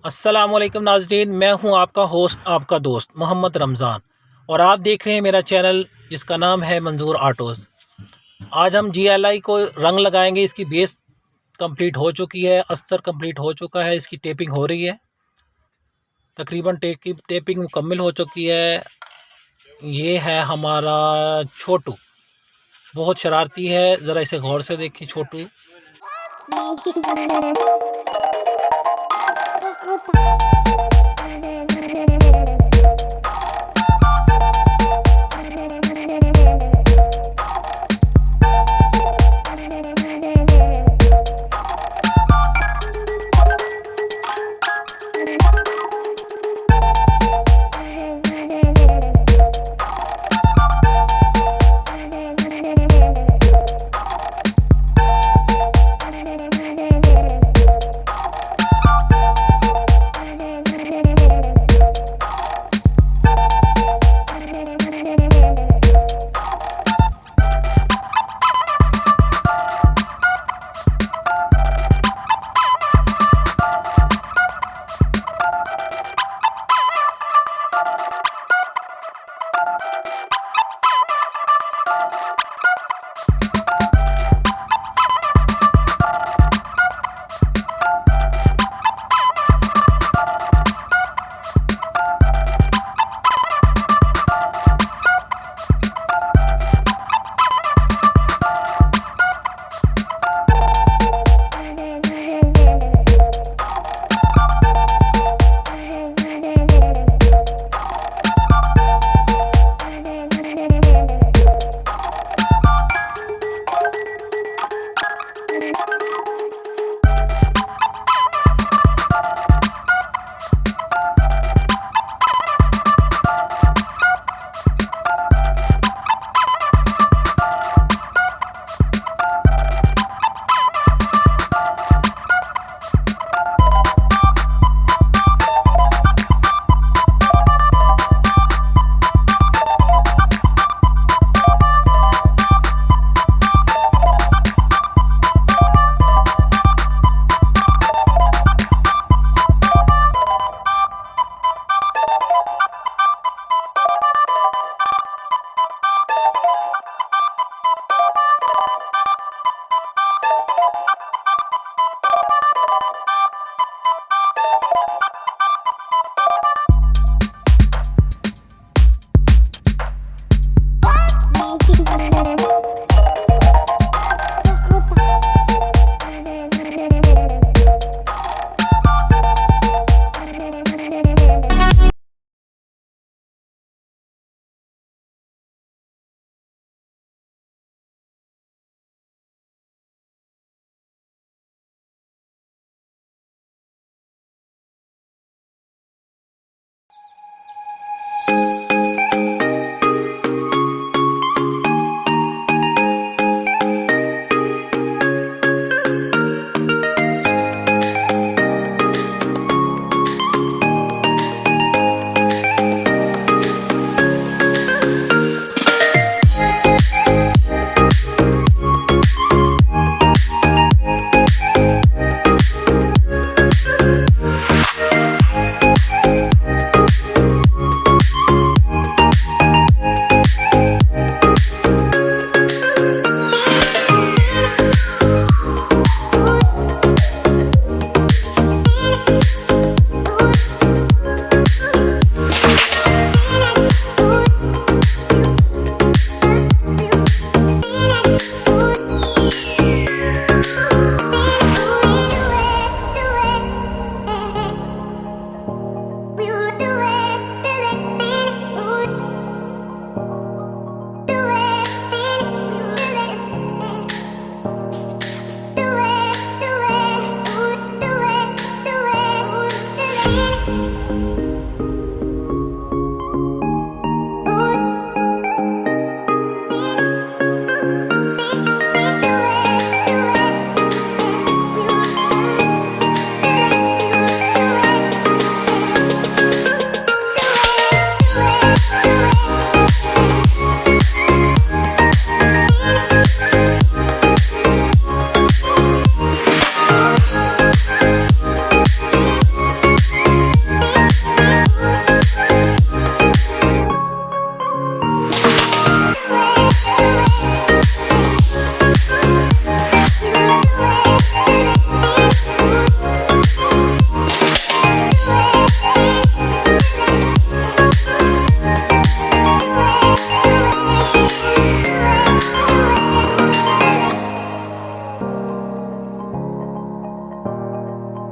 अस्सलामुअलैकुम नाज़रीन, मैं हूं आपका होस्ट आपका दोस्त मोहम्मद रमज़ान और आप देख रहे हैं मेरा चैनल जिसका नाम है मंजूर आटोज़। आज हम जीएलआई को रंग लगाएंगे। इसकी बेस कंप्लीट हो चुकी है, अस्तर कंप्लीट हो चुका है, इसकी टेपिंग हो रही है। तकरीबन टेपिंग मुकम्मल हो चुकी है। ये है हमारा छोटू, बहुत शरारती है। ज़रा इसे गौर से देखिए छोटू।